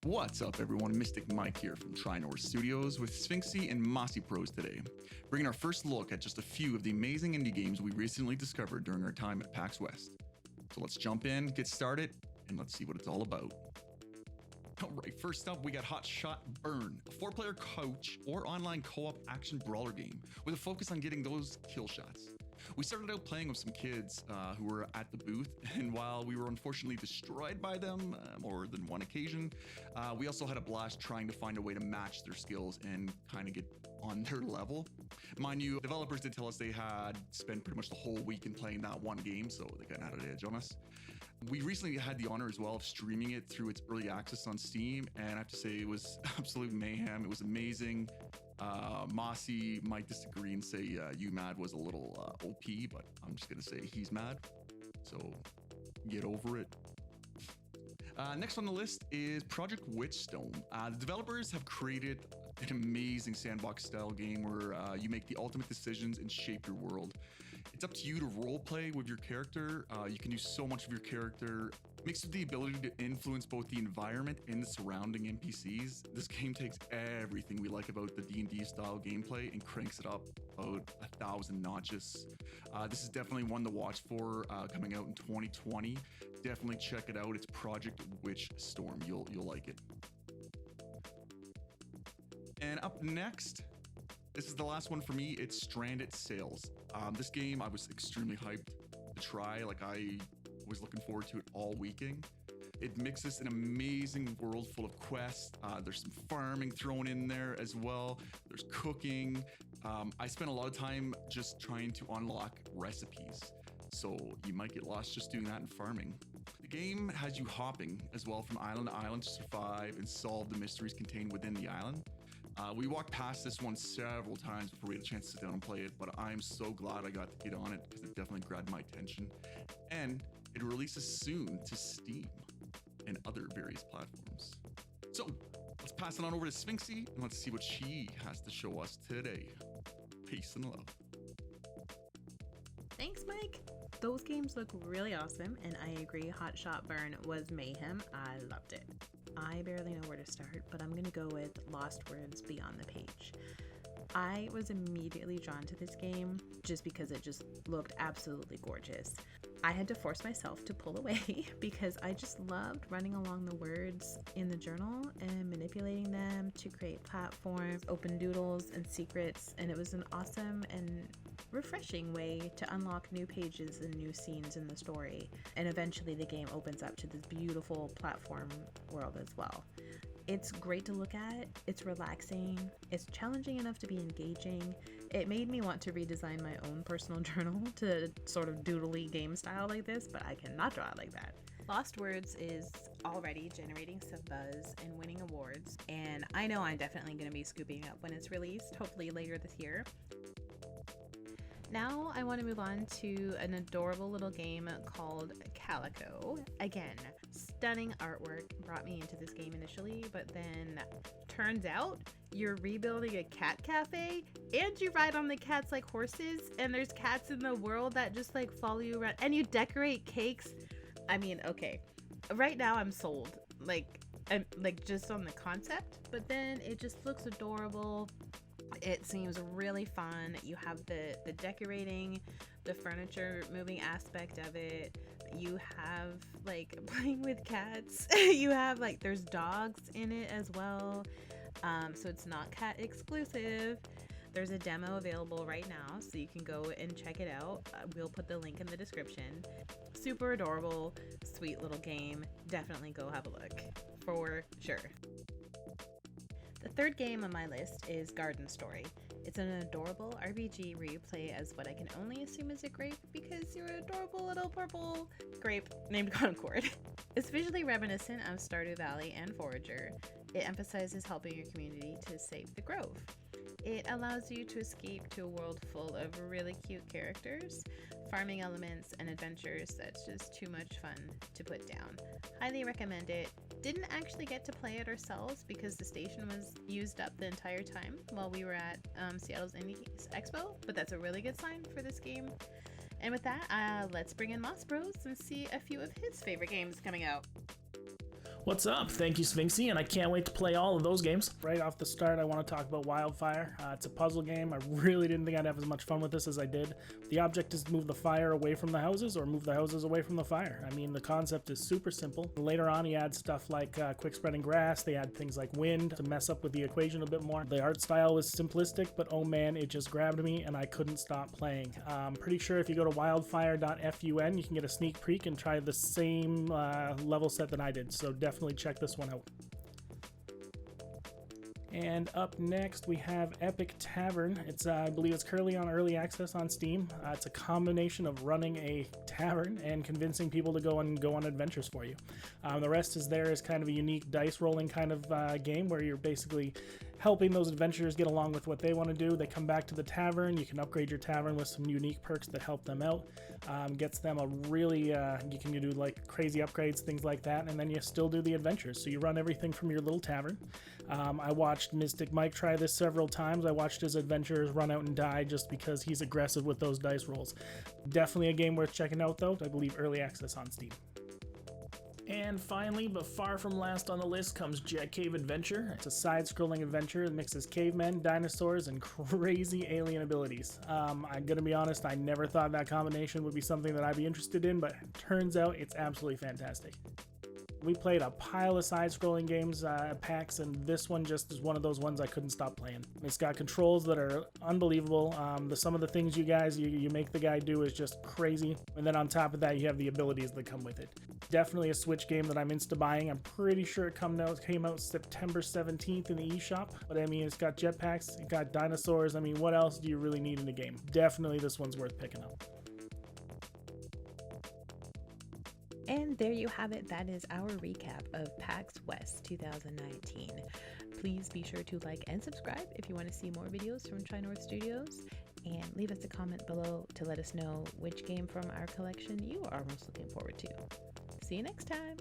What's up, everyone? Mystic Mike here from Trinor Studios with Sphinxy and Mossy Pros today, bringing our first look at just a few of the amazing indie games we recently discovered during our time at PAX West. So let's jump in, get started, and let's see what it's all about. Alright, first up we got Hotshot Burn, a 4-player couch or online co-op action brawler game with a focus on getting those kill shots. We started out playing with some kids who were at the booth, and while we were unfortunately destroyed by them more than one occasion, we also had a blast trying to find a way to match their skills and kind of get on their level. Mind you, developers did tell us they had spent pretty much the whole weekend playing that one game, so they got an edge on us. We recently had the honor as well of streaming it through its early access on Steam, and I have to say it was absolute mayhem. It was amazing. Mossy might disagree and say UMAD was a little OP, but I'm just gonna say he's mad, so get over it. Next on the list is Project Witchstone. The developers have created an amazing sandbox style game where you make the ultimate decisions and shape your world. It's up to you to role play with your character. You can do so much of your character, mixed with the ability to influence both the environment and the surrounding NPCs. This game takes everything we like about the D&D style gameplay and cranks it up about 1,000 notches. This is definitely one to watch for, coming out in 2020. Definitely check it out. It's Project Witchstorm. You'll like it. And up next, this is the last one for me. It's Stranded Sails. This game I was extremely hyped to try. Like, I was looking forward to it all weekend. It mixes an amazing world full of quests. There's some farming thrown in there as well. There's cooking. I spent a lot of time just trying to unlock recipes, so you might get lost just doing that and farming. The game has you hopping as well from island to island to survive and solve the mysteries contained within the island. We walked past this one several times before we had a chance to sit down and play it, but I'm so glad I got to get on it because it definitely grabbed my attention. And it releases soon to Steam and other various platforms. So let's pass it on over to Sphinxy and let's see what she has to show us today. Peace and love. Thanks, Mike. Those games look really awesome, and I agree, Hotshot Burn was mayhem. I loved it. I barely know where to start, but I'm gonna go with Lost Words Beyond the Page. I was immediately drawn to this game just because it just looked absolutely gorgeous. I had to force myself to pull away because I just loved running along the words in the journal and manipulating them to create platforms, open doodles, and secrets, and it was an awesome and refreshing way to unlock new pages and new scenes in the story. And eventually the game opens up to this beautiful platform world as well. It's great to look at, it's relaxing, it's challenging enough to be engaging. It made me want to redesign my own personal journal to sort of doodly game style like this, but I cannot draw it like that. Lost Words is already generating some buzz and winning awards, and I know I'm definitely going to be scooping up when it's released, hopefully later this year. Now I want to move on to an adorable little game called Calico. Again, stunning artwork brought me into this game initially, but then turns out you're rebuilding a cat cafe and you ride on the cats like horses, and there's cats in the world that just like follow you around, and you decorate cakes. I mean, okay, right now I'm sold, like just on the concept, but then it just looks adorable. It seems really fun. You have the decorating, the furniture moving aspect of it. You have like playing with cats. You have like, there's dogs in it as well. So it's not cat exclusive. There's a demo available right now, so you can go and check it out. We'll put the link in the description. Super adorable, sweet little game. Definitely go have a look for sure. The third game on my list is Garden Story. It's an adorable RPG where you play as what I can only assume is a grape because you're an adorable little purple grape named Concord. It's visually reminiscent of Stardew Valley and Forager. It emphasizes helping your community to save the grove. It allows you to escape to a world full of really cute characters, farming elements, and adventures that's just too much fun to put down. Highly recommend it. Didn't actually get to play it ourselves because the station was used up the entire time while we were at Seattle's Indies Expo, but that's a really good sign for this game. And with that, let's bring in Moss Bros and see a few of his favorite games coming out. What's up? Thank you, Sphinxy, and I can't wait to play all of those games. Right off the start, I want to talk about Wildfire. It's a puzzle game. I really didn't think I'd have as much fun with this as I did. The object is to move the fire away from the houses or move the houses away from the fire. I mean, the concept is super simple. Later on, you add stuff like quick spreading grass. They add things like wind to mess up with the equation a bit more. The art style was simplistic, but oh man, it just grabbed me and I couldn't stop playing. I'm pretty sure if you go to wildfire.fun, you can get a sneak peek and try the same level set that I did. So definitely check this one out. And up next we have Epic Tavern. I believe it's currently on early access on Steam. It's a combination of running a tavern and convincing people to go on adventures for you. The rest is kind of a unique dice rolling kind of game where you're basically helping those adventurers get along with what they want to do. They come back to the tavern. You can upgrade your tavern with some unique perks that help them out. Gets them a really, you can do like crazy upgrades, things like that, and then you still do the adventures. So you run everything from your little tavern. I watched Mystic Mike try this several times. I watched his adventurers run out and die just because he's aggressive with those dice rolls. Definitely a game worth checking out though. I believe early access on Steam. And finally, but far from last on the list, comes Jet Cave Adventure. It's a side-scrolling adventure that mixes cavemen, dinosaurs, and crazy alien abilities. I'm gonna be honest, I never thought that combination would be something that I'd be interested in, but turns out it's absolutely fantastic. We played a pile of side-scrolling games at PAX, and this one just is one of those ones I couldn't stop playing. It's got controls that are unbelievable. Some of the things you make the guy do is just crazy. And then on top of that, you have the abilities that come with it. Definitely a Switch game that I'm insta-buying. I'm pretty sure it came out September 17th in the eShop. But I mean, it's got jetpacks, it got dinosaurs. I mean, what else do you really need in a game? Definitely this one's worth picking up. And there you have it. That is our recap of PAX West 2019. Please be sure to like and subscribe if you want to see more videos from TriNorth Studios. And leave us a comment below to let us know which game from our collection you are most looking forward to. See you next time.